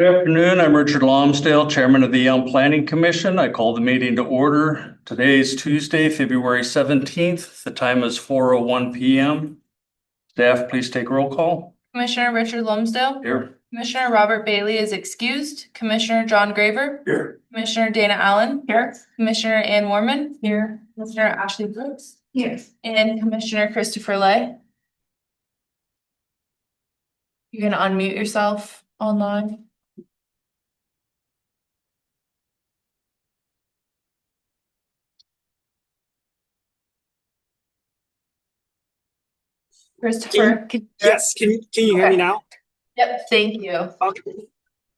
Good afternoon. I'm Richard Lonsdale, Chairman of the Young Planning Commission. I call the meeting to order. Today is Tuesday, February 17th. The time is 4:01 p.m. Staff, please take roll call. Commissioner Richard Lonsdale. Here. Commissioner Robert Bailey is excused. Commissioner John Graver. Here. Commissioner Dana Allen. Here. Commissioner Ann Warman. Here. Commissioner Ashley Brooks. Here. And Commissioner Christopher Lay. You're gonna unmute yourself online. Christopher. Yes, can you hear me now? Yep, thank you. All Okay.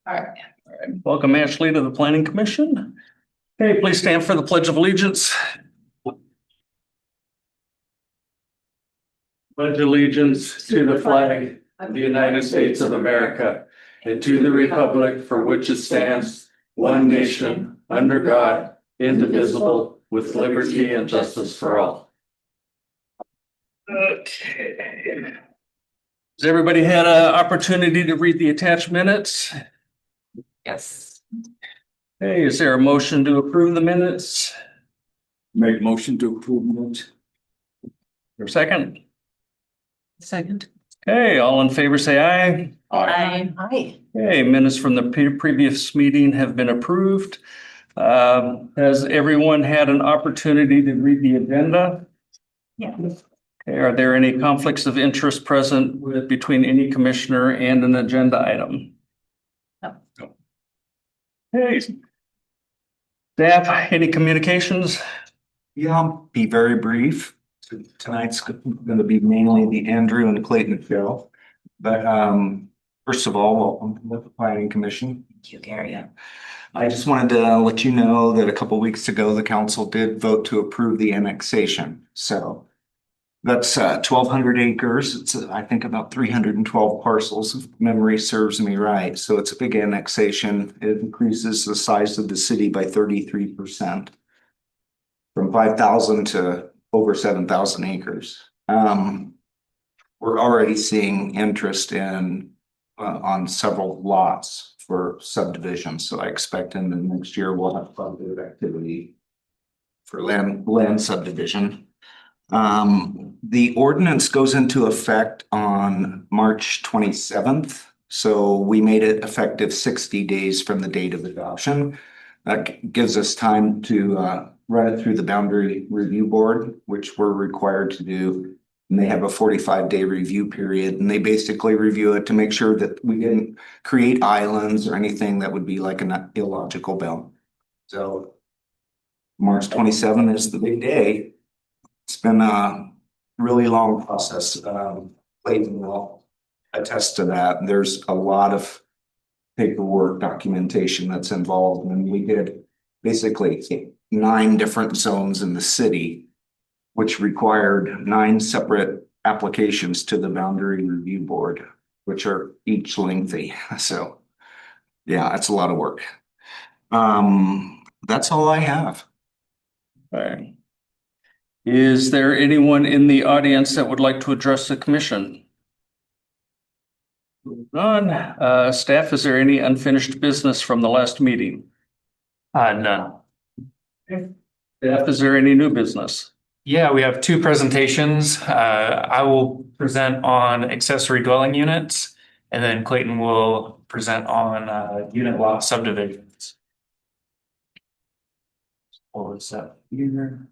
right. All right. Welcome, Ashley, to the Planning Commission. Okay, please stand for the Pledge of Allegiance. Pledge allegiance to the flag of the United States of America and to the republic for which it stands, one nation, under God, indivisible, with liberty and justice for all. Okay. Has everybody had an opportunity to read the attached minutes? Yes. Hey, is there a motion to approve the minutes? Make motion to approve minutes. Or second? Second. Okay, all in favor say aye. Aye. Okay, minutes from the previous meeting have been approved. Has everyone had an opportunity to read the agenda? Yeah. Okay, are there any conflicts of interest present between any commissioner and an agenda item? No. Hey. Staff, any communications? Yeah, I'll be very brief. Tonight's going to be mainly the Andrew and Clayton show. But first of all, welcome to the Planning Commission. Thank you, Gary. I just wanted to let you know that a couple weeks ago, the council did vote to approve the annexation. So that's 1,200 acres. It's, I think, about 312 parcels, if memory serves me right. So it's a big annexation. It increases the size of the city by 33%. From 5,000 to over 7,000 acres. We're already seeing interest in on several lots for subdivisions. So I expect in the next year we'll have quite a bit of activity for land subdivision. The ordinance goes into effect on March 27th. So we made it effective 60 days from the date of adoption. That gives us time to run it through the Boundary Review Board, which we're required to do. And they have a 45-day review period, and they basically review it to make sure that we didn't create islands or anything that would be like an illogical bound. So March 27 is the big day. It's been a really long process. Clayton will attest to that. There's a lot of paperwork documentation that's involved, and we did basically 9 different zones in the city, which required 9 separate applications to the Boundary Review Board, which are each lengthy. So yeah, it's a lot of work. That's all I have. All right. Is there anyone in the audience that would like to address the commission? None. Staff, is there any unfinished business from the last meeting? None. Staff, is there any new business? Yeah, we have 2 presentations. I will present on accessory dwelling units, and then Clayton will present on unit lot subdivisions. What was that here?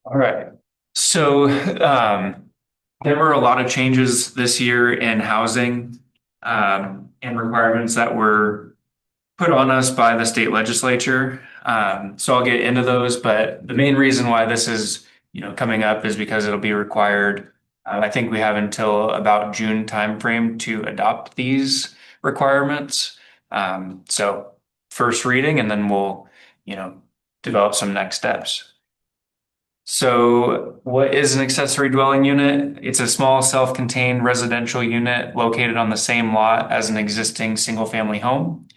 All right. So there were a lot of changes this year in housing and requirements that were put on us by the state legislature. So I'll get into those, but the main reason why this is coming up is because it'll be required I think we have until about June timeframe to adopt these requirements. So first reading, and then we'll, develop some next steps. So what is an accessory dwelling unit? It's a small self-contained residential unit located on the same lot as an existing single-family home.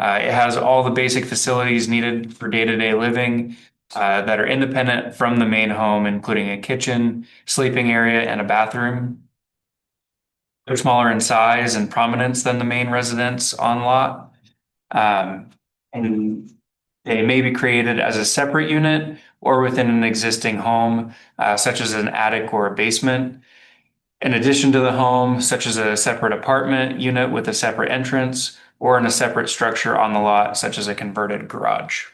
It has all the basic facilities needed for day-to-day living that are independent from the main home, including a kitchen, sleeping area, and a bathroom. They're smaller in size and prominence than the main residence on lot. And they may be created as a separate unit or within an existing home, such as an attic or a basement. In addition to the home, such as a separate apartment unit with a separate entrance, or in a separate structure on the lot, such as a converted garage.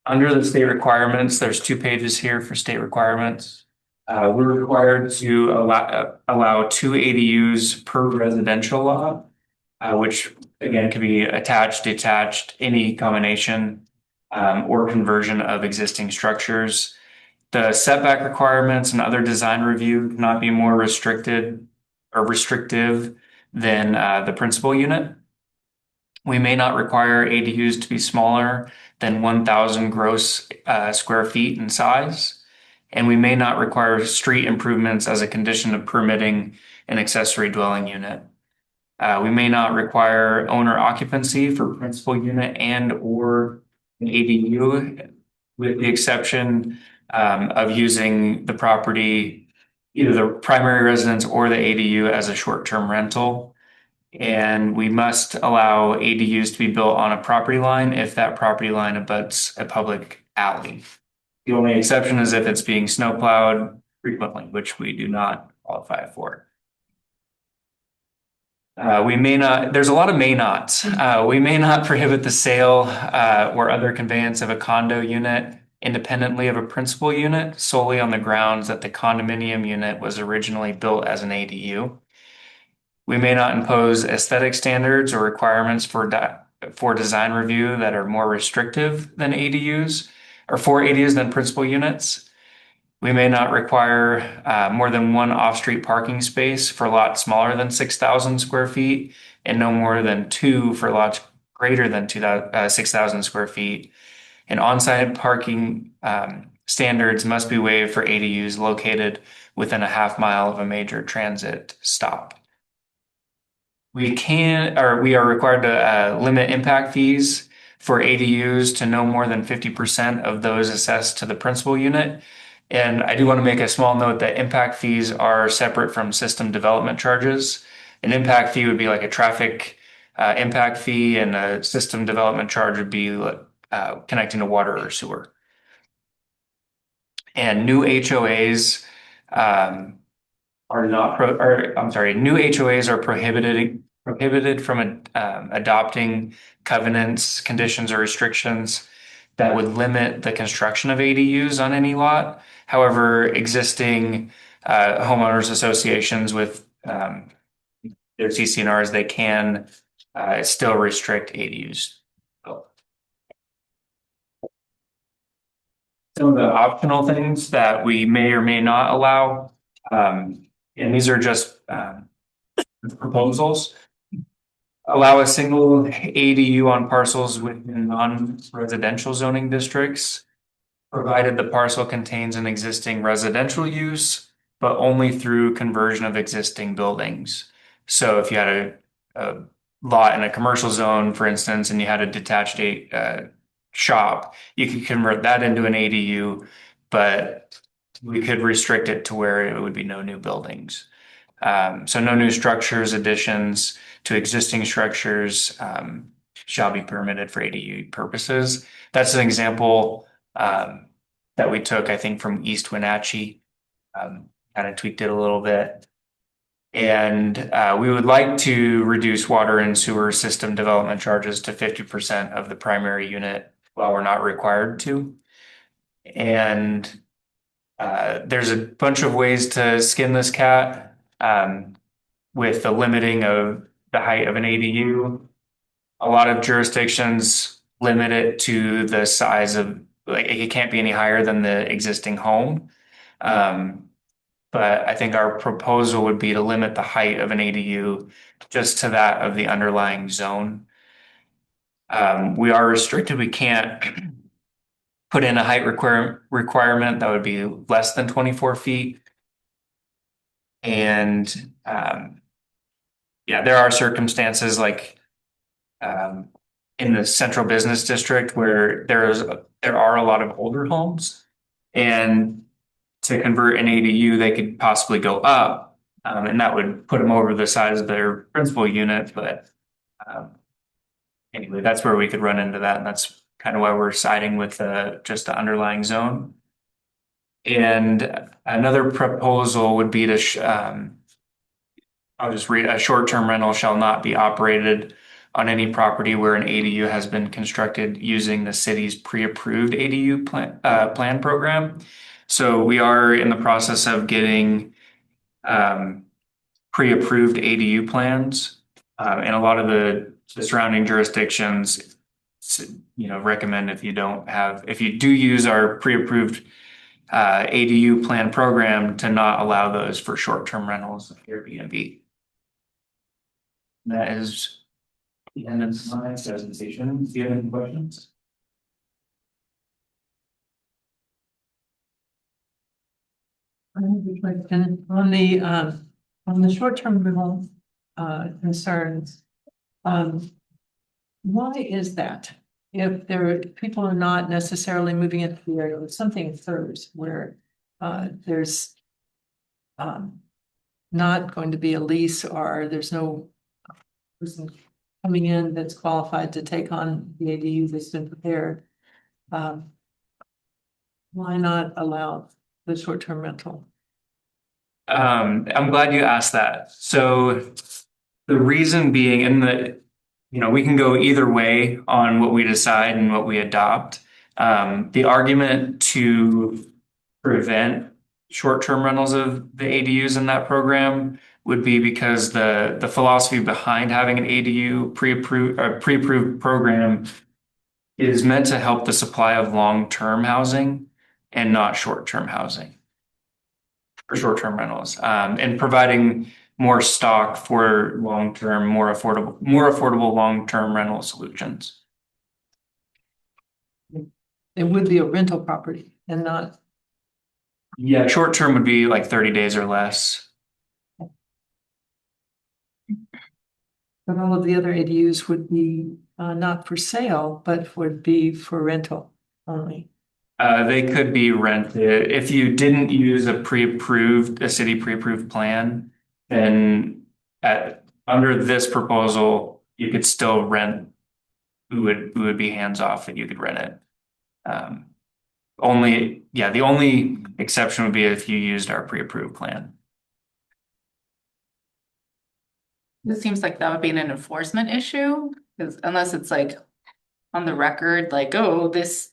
Under the state requirements, there's 2 pages here for state requirements. We're required to allow 2 ADUs per residential lot, which again can be attached, detached, any combination, or conversion of existing structures. The setback requirements and other design review cannot be more restricted or restrictive than the principal unit. We may not require ADUs to be smaller than 1,000 gross square feet in size. And we may not require street improvements as a condition of permitting an accessory dwelling unit. We may not require owner occupancy for principal unit and or an ADU, with the exception of using the property, either the primary residence or the ADU as a short-term rental. And we must allow ADUs to be built on a property line if that property line abuts a public alley. The only exception is if it's being snowplowed frequently, which we do not qualify for. We may not, there's a lot of may nots. We may not prohibit the sale or other conveyance of a condo unit independently of a principal unit solely on the grounds that the condominium unit was originally built as an ADU. We may not impose aesthetic standards or requirements for design review that are more restrictive than ADUs or for ADUs than principal units. We may not require more than 1 off-street parking space for lots smaller than 6,000 square feet and no more than 2 for lots greater than 6,000 square feet. And on-site parking standards must be waived for ADUs located within a half mile of a major transit stop. We are required to limit impact fees for ADUs to no more than 50% of those assessed to the principal unit. And I do want to make a small note that impact fees are separate from system development charges. An impact fee would be like a traffic impact fee, and a system development charge would be connecting to water or sewer. And new HOAs new HOAs are prohibited from adopting covenants, conditions, or restrictions that would limit the construction of ADUs on any lot. However, existing homeowners associations with their CC&Rs, they can still restrict ADUs. Some of the optional things that we may or may not allow, and these are just proposals. Allow a single ADU on parcels within non-residential zoning districts, provided the parcel contains an existing residential use, but only through conversion of existing buildings. So if you had a lot in a commercial zone, for instance, and you had a detached shop, you could convert that into an ADU, but we could restrict it to where it would be no new buildings. So no new structures, additions to existing structures shall be permitted for ADU purposes. That's an example that we took, I think, from East Wenatchee, kind of tweaked it a little bit. And we would like to reduce water and sewer system development charges to 50% of the primary unit while we're not required to. And there's a bunch of ways to skin this cat with the limiting of the height of an ADU. A lot of jurisdictions limit it to the size of, like, it can't be any higher than the existing home. But I think our proposal would be to limit the height of an ADU just to that of the underlying zone. We are restricted. We can't put in a height requirement that would be less than 24 feet. And yeah, there are circumstances like in the central business district where there are a lot of older homes, and to convert an ADU, they could possibly go up, and that would put them over the size of their principal unit. But anyway, that's where we could run into that, and that's kind of why we're siding with just the underlying zone. And another proposal would be to I'll just read: a short-term rental shall not be operated on any property where an ADU has been constructed using the city's pre-approved ADU plan program. So we are in the process of getting pre-approved ADU plans, and a lot of the surrounding jurisdictions, recommend if you do use our pre-approved ADU plan program, to not allow those for short-term rentals like Airbnb. That is the end of my presentation. Do you have any questions? I have a question on the short-term rental concerns. Why is that? If people are not necessarily moving into the area, if something occurs where there's not going to be a lease, or there's no person coming in that's qualified to take on the ADU that's been prepared, why not allow the short-term rental? I'm glad you asked that. So the reason being, we can go either way on what we decide and what we adopt. The argument to prevent short-term rentals of the ADUs in that program would be because the philosophy behind having an ADU pre-approved program is meant to help the supply of long-term housing and not short-term housing for short-term rentals, and providing more stock for long-term, more affordable long-term rental solutions. It would be a rental property and not. Yeah, short-term would be like 30 days or less. But all of the other ADUs would be not for sale, but would be for rental only. They could be rented. If you didn't use a city pre-approved plan, then under this proposal, you could still rent. We would be hands off, and you could rent it. The only exception would be if you used our pre-approved plan. This seems like that would be an enforcement issue, because unless it's like on the record, like, oh, this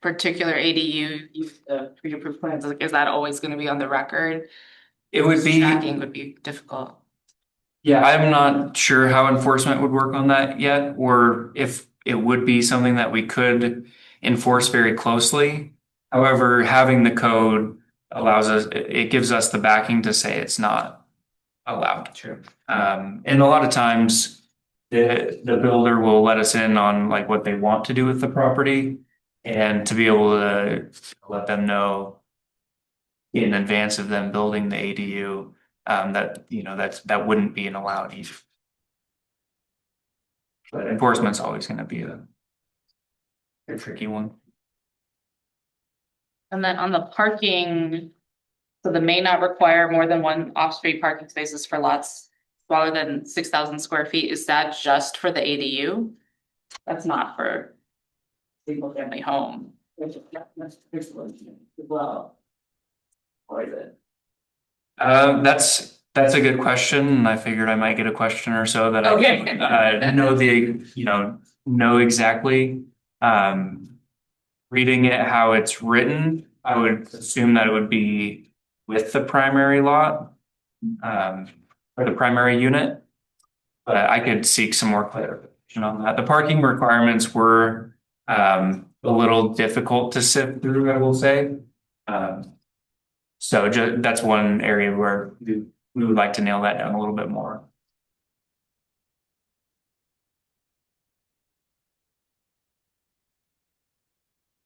particular ADU used the pre-approved plans, like, is that always going to be on the record? It would be Tracking would be difficult. Yeah, I'm not sure how enforcement would work on that yet, or if it would be something that we could enforce very closely. However, having the code it gives us the backing to say it's not allowed. True. And a lot of times the builder will let us in on like what they want to do with the property, and to be able to let them know in advance of them building the ADU, that wouldn't be an allowed use. But enforcement's always going to be a tricky one. And then on the parking, so the may not require more than one off-street parking spaces for lots smaller than 6,000 square feet. Is that just for the ADU? That's not for single family home. As well. Or is it? That's a good question, and I figured I might get a question or so that Okay. I know exactly. Reading it how it's written, I would assume that it would be with the primary lot, or the primary unit, but I could seek some more clarification on that. The parking requirements were a little difficult to sift through, I will say. So that's one area where we would like to nail that down a little bit more.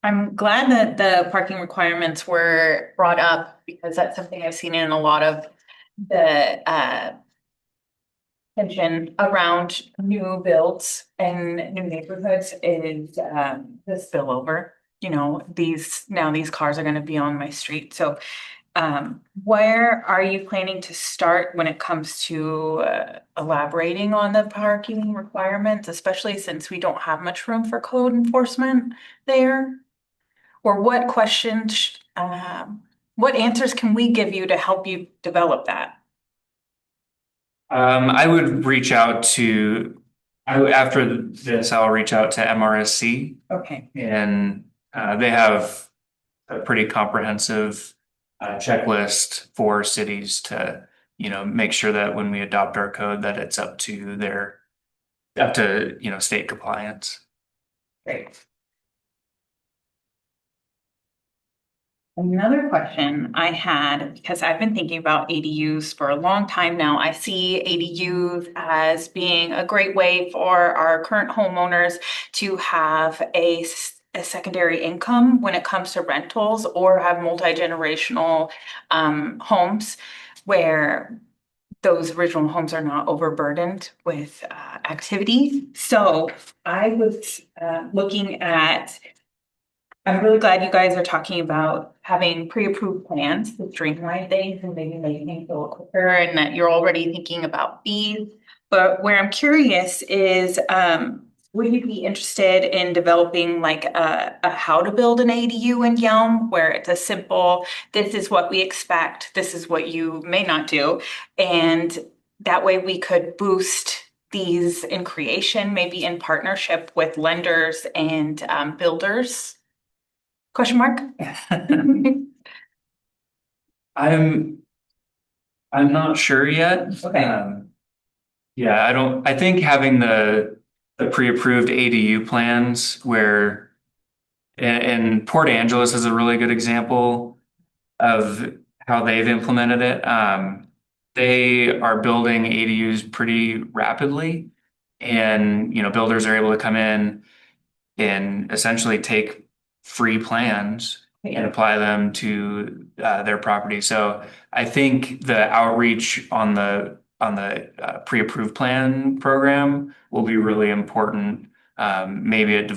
I'm glad that the parking requirements were brought up because that's something I've seen in a lot of the tension around new builds and new neighborhoods is the spillover. You know, these cars are gonna be on my street, so where are you planning to start when it comes to elaborating on the parking requirements, especially since we don't have much room for code enforcement there? Or what questions, what answers can we give you to help you develop that? I would reach out after this, I'll reach out to MRSC, Okay. and they have a pretty comprehensive checklist for cities to, make sure that when we adopt our code, that it's up to state compliance. Great. Another question I had, because I've been thinking about ADUs for a long time now, I see ADUs as being a great way for our current homeowners to have a secondary income when it comes to rentals or have multi-generational homes where those original homes are not overburdened with activity. So I was looking at, I'm really glad you guys are talking about having pre-approved plans to streamline things and maybe making things a little quicker and that you're already thinking about fees. But where I'm curious is, would you be interested in developing like a how to build an ADU in Yelm where it's a simple, this is what we expect, this is what you may not do. And that way we could boost these in creation, maybe in partnership with lenders and builders? Question mark? I'm not sure yet. Okay. Yeah, I think having the pre-approved ADU plans where and Port Angeles is a really good example of how they've implemented it. They are building ADUs pretty rapidly, and builders are able to come in and essentially take free plans and apply them to their property. So I think the outreach on the pre-approved plan program will be really important. Maybe it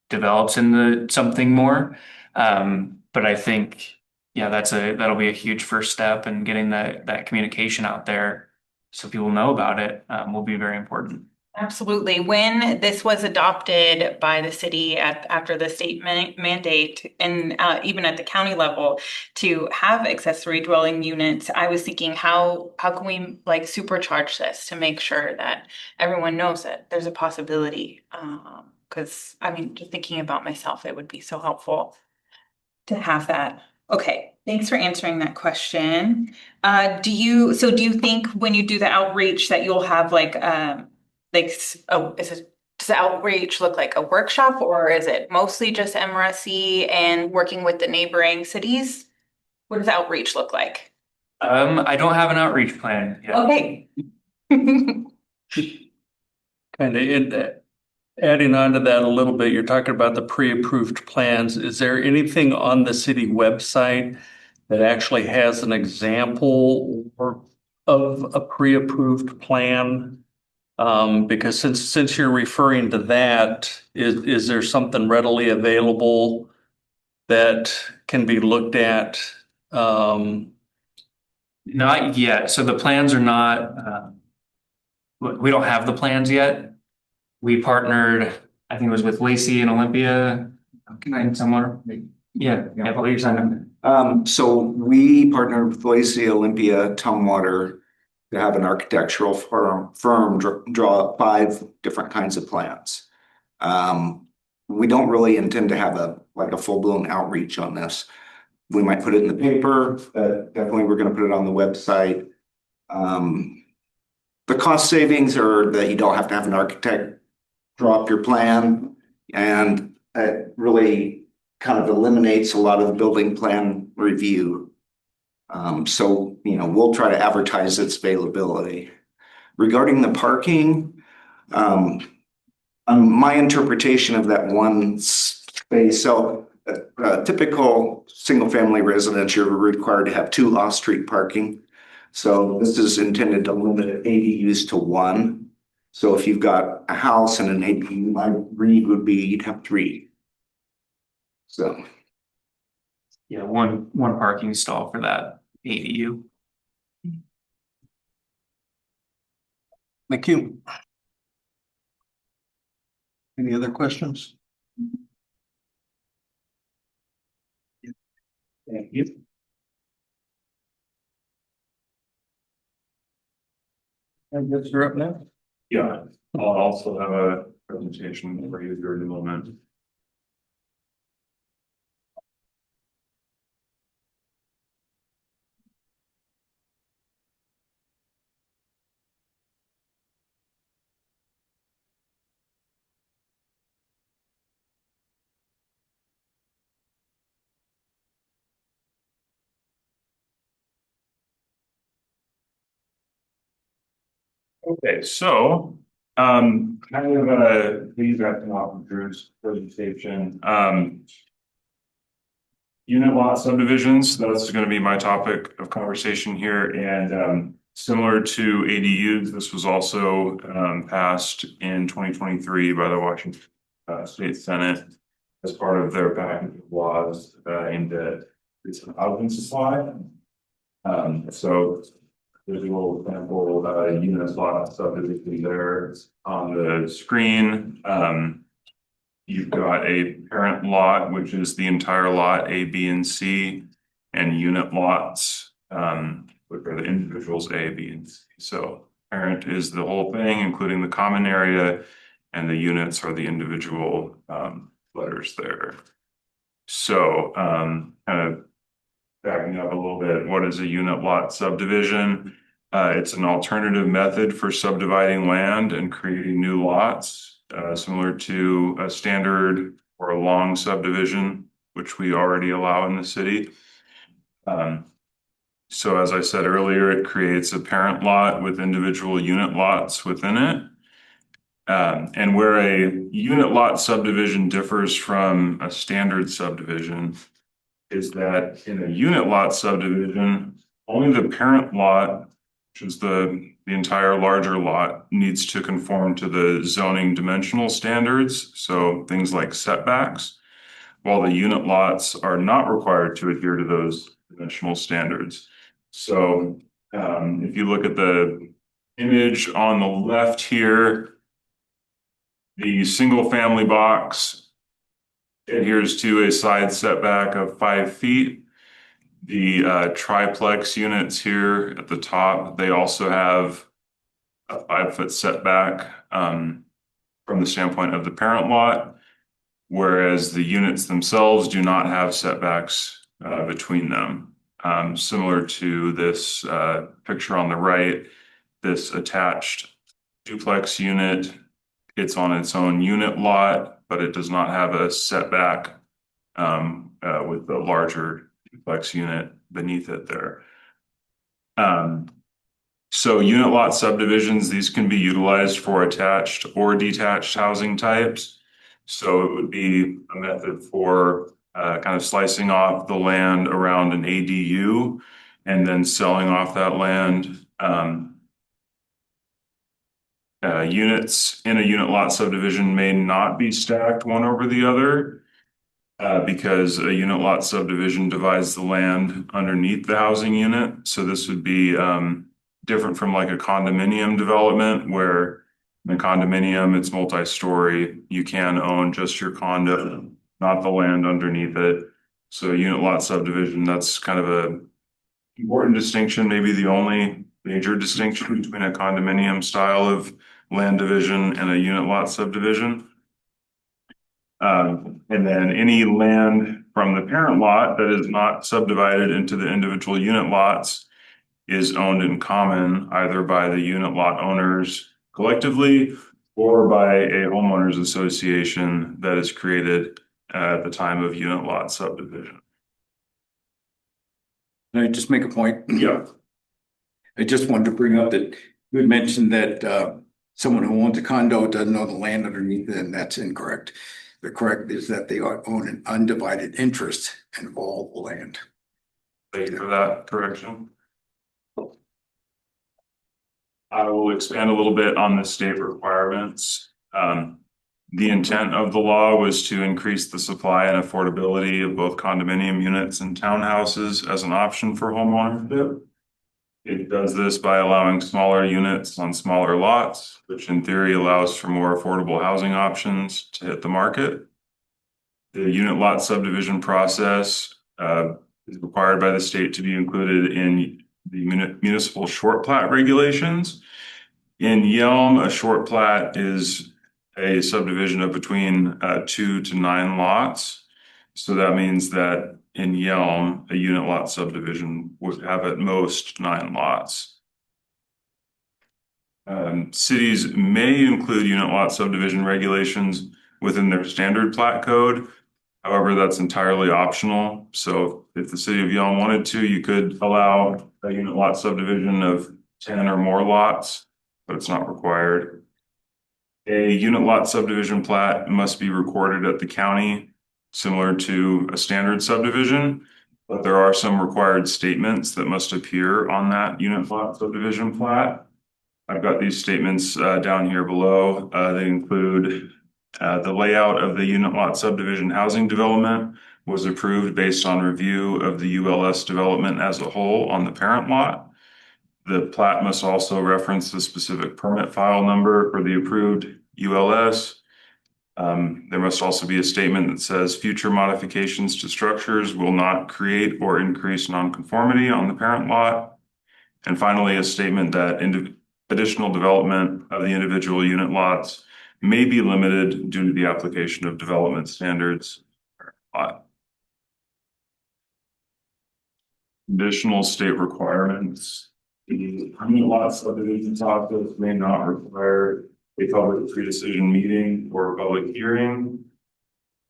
develops into something more, but I think that'll be a huge first step, and getting that communication out there so people know about it will be very important. Absolutely. When this was adopted by the city after the state mandate and even at the county level to have accessory dwelling units, I was thinking how can we like supercharge this to make sure that everyone knows that there's a possibility? Because I mean, just thinking about myself, it would be so helpful to have that. Okay, thanks for answering that question. Do you think when you do the outreach that you'll have does the outreach look like a workshop, or is it mostly just MRSC and working with the neighboring cities? What does outreach look like? I don't have an outreach plan yet. Okay. Kind of adding on to that a little bit, you're talking about the pre-approved plans. Is there anything on the city website that actually has an example of a pre-approved plan? Because since you're referring to that, is there something readily available that can be looked at? Not yet. So the plans are not, we don't have the plans yet. We partnered, I think it was with Lacey and Olympia. Can I somewhere? Yeah, what you're saying. So we partnered with Lacey, Olympia, Tumwater to have an architectural firm draw 5 different kinds of plans. We don't really intend to have a full-blown outreach on this. We might put it in the paper, definitely we're gonna put it on the website. The cost savings are that you don't have to have an architect draw up your plan, and it really kind of eliminates a lot of the building plan review. So, we'll try to advertise its availability. Regarding the parking, my interpretation of that one space, so a typical single-family residence, you're required to have 2 off-street parking. So this is intended to limit ADUs to 1. So if you've got a house and an ADU, my read would be you'd have 3. So. Yeah, one parking stall for that ADU. Thank you. Any other questions? Thank you. I guess you're up now. Yeah, I'll also have a presentation for you during the moment. Okay, so, kind of, these wrapping off Drew's presentation, unit lot subdivisions, that's gonna be my topic of conversation here, and, similar to ADUs, this was also, passed in 2023 by the Washington State Senate as part of their package of laws, aimed at increasing housing supply. So there's a little example of unit lot subdivision there on the screen. You've got a parent lot, which is the entire lot A, B, and C, and unit lots, which are the individuals A, B, and C. So parent is the whole thing, including the common area, and the units are the individual letters there. So kind of backing up a little bit, what is a unit lot subdivision? It's an alternative method for subdividing land and creating new lots, similar to a standard or a long subdivision, which we already allow in the city. So as I said earlier, it creates a parent lot with individual unit lots within it. And where a unit lot subdivision differs from a standard subdivision is that in a unit lot subdivision, only the parent lot, which is the entire larger lot, needs to conform to the zoning dimensional standards, so things like setbacks, while the unit lots are not required to adhere to those dimensional standards. So if you look at the image on the left here, the single family box adheres to a side setback of 5 feet. The triplex units here at the top, they also have a 5-foot setback from the standpoint of the parent lot, whereas the units themselves do not have setbacks between them. Similar to this picture on the right, this attached duplex unit, it's on its own unit lot, but it does not have a setback with the larger duplex unit beneath it there. So unit lot subdivisions, these can be utilized for attached or detached housing types. So it would be a method for kind of slicing off the land around an ADU and then selling off that land. Units in a unit lot subdivision may not be stacked one over the other because a unit lot subdivision divides the land underneath the housing unit. So this would be different from like a condominium development where in a condominium, it's multi-story. You can own just your condo, not the land underneath it. So unit lot subdivision, that's kind of a important distinction, maybe the only major distinction between a condominium style of land division and a unit lot subdivision. And then any land from the parent lot that is not subdivided into the individual unit lots is owned in common either by the unit lot owners collectively or by a homeowners association that is created at the time of unit lot subdivision. Can I just make a point? Yeah. I just wanted to bring up that you had mentioned that someone who owns a condo doesn't know the land underneath it, and that's incorrect. The correct is that they own an undivided interest in all the land. Thank you for that correction. I will expand a little bit on the state requirements. The intent of the law was to increase the supply and affordability of both condominium units and townhouses as an option for homeownership. It does this by allowing smaller units on smaller lots, which in theory allows for more affordable housing options to hit the market. The unit lot subdivision process is required by the state to be included in the municipal short plat regulations. In Yelm, a short plat is a subdivision of between 2 to 9 lots. So that means that in Yelm, a unit lot subdivision would have at most 9 lots. Cities may include unit lot subdivision regulations within their standard plat code. However, that's entirely optional. So if the city of Yelm wanted to, you could allow a unit lot subdivision of 10 or more lots, but it's not required. A unit lot subdivision plat must be recorded at the county, similar to a standard subdivision, but there are some required statements that must appear on that unit lot subdivision plat. I've got these statements down here below. They include the layout of the unit lot subdivision housing development was approved based on review of the ULS development as a whole on the parent lot. The plat must also reference the specific permit file number for the approved ULS. There must also be a statement that says future modifications to structures will not create or increase nonconformity on the parent lot. And finally, a statement that additional development of the individual unit lots may be limited due to the application of development standards. Additional state requirements. The unit lot subdivision process may not require a public pre-decision meeting or a public hearing.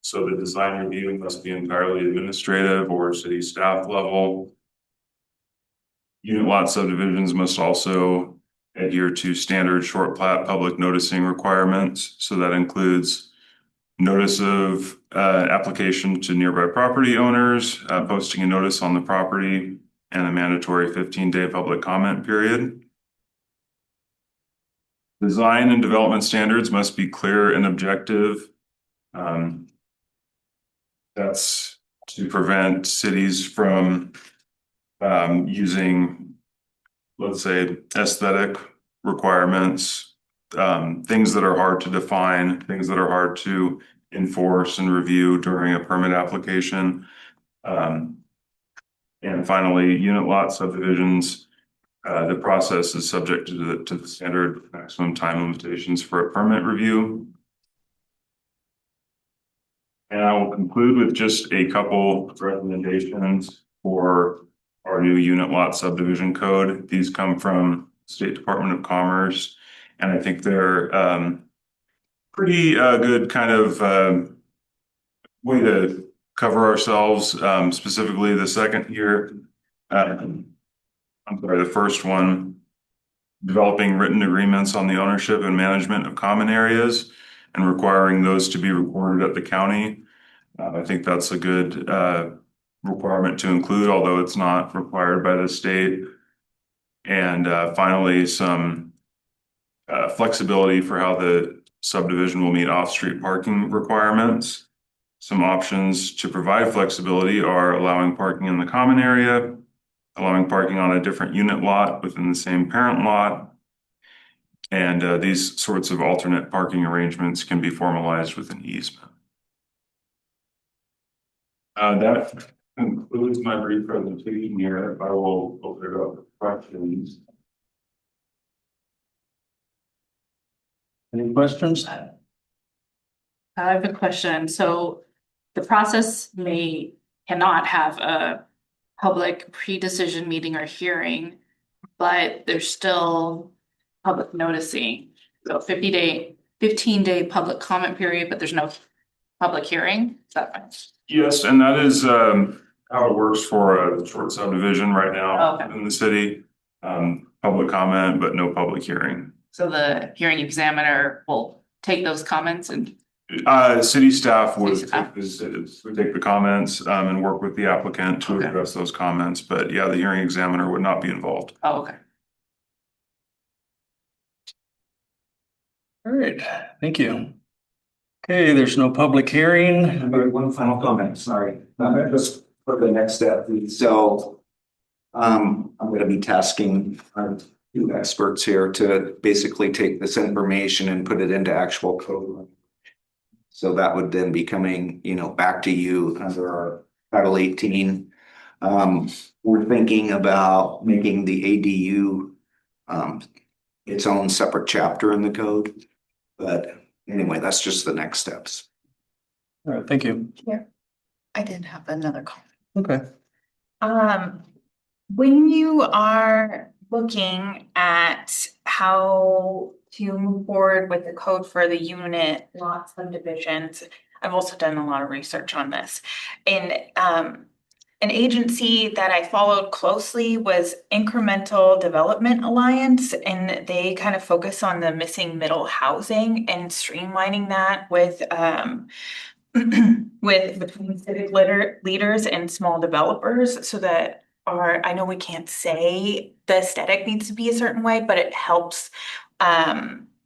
So the design review must be entirely administrative or city staff level. Unit lot subdivisions must also adhere to standard short plat public noticing requirements. So that includes notice of application to nearby property owners, posting a notice on the property, and a mandatory 15-day public comment period. Design and development standards must be clear and objective. That's to prevent cities from using, let's say, aesthetic requirements, things that are hard to define, things that are hard to enforce and review during a permit application. And finally, unit lot subdivisions, the process is subject to the standard maximum time limitations for a permit review. And I will conclude with just a couple of recommendations for our new unit lot subdivision code. These come from State Department of Commerce, and I think they're pretty good kind of way to cover ourselves, specifically the second here. The first one, developing written agreements on the ownership and management of common areas and requiring those to be recorded at the county. I think that's a good requirement to include, although it's not required by the state. And finally, some flexibility for how the subdivision will meet off-street parking requirements. Some options to provide flexibility are allowing parking in the common area, allowing parking on a different unit lot within the same parent lot. And these sorts of alternate parking arrangements can be formalized with an easement. That concludes my brief presentation here. I will open it up for questions. Any questions? I have a question. So the process cannot have a public pre-decision meeting or hearing, but there's still public noticing. So 15-day public comment period, but there's no public hearing. Is that right? Yes, and that is how it works for a short subdivision right now Okay. in the city. Public comment, but no public hearing. So the hearing examiner will take those comments and, City staff would City staff. would take the comments, and work with the applicant to Okay. address those comments, but yeah, the hearing examiner would not be involved. oh, okay. All right, thank you. Okay, there's no public hearing. One final comment, sorry, just for the next step, so. I'm gonna be tasking our two experts here to basically take this information and put it into actual code. So that would then be coming, back to you under our Title 18. We're thinking about making the ADU its own separate chapter in the code. But anyway, that's just the next steps. All right, thank you. I did have another comment. Okay. When you are looking at how to move forward with the code for the unit lot subdivisions, I've also done a lot of research on this. And an agency that I followed closely was Incremental Development Alliance, and they kind of focus on the missing middle housing and streamlining that with between civic leaders and small developers, so that I know we can't say the aesthetic needs to be a certain way, but it helps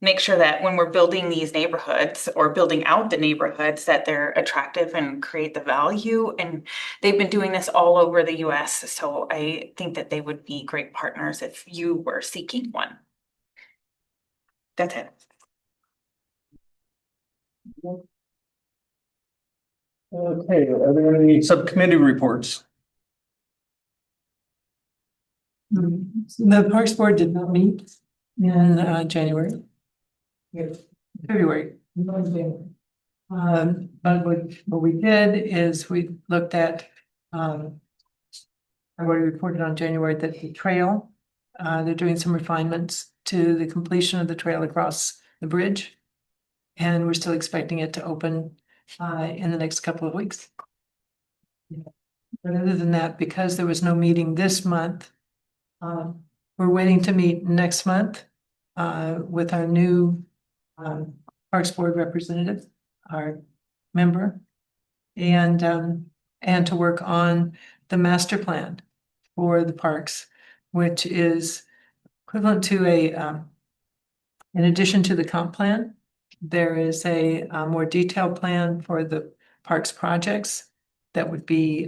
make sure that when we're building these neighborhoods or building out the neighborhoods, that they're attractive and create the value. And they've been doing this all over the US. So I think that they would be great partners if you were seeking one. That's it. Okay, are there any subcommittee reports? The Parks Board did not meet in January. February. But what we did is we looked at, I already reported on January that the trail, they're doing some refinements to the completion of the trail across the bridge. And we're still expecting it to open in the next couple of weeks. But other than that, because there was no meeting this month, we're waiting to meet next month with our new Parks Board representative, our member, and to work on the master plan for the parks, which is equivalent to in addition to the comp plan, there is a more detailed plan for the parks projects that would be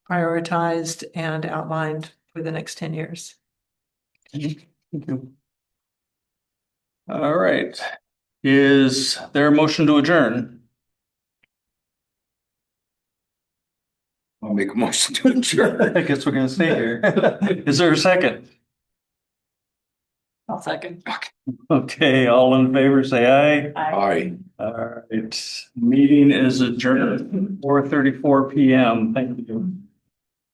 prioritized and outlined for the next 10 years. Thank you. All right. Is there a motion to adjourn? I'll make a motion to adjourn. I guess we're gonna stay here. Is there a second? I'll second. Okay, all in favor, say aye. Aye. All right, meeting is adjourned, 4:34 PM. Thank you.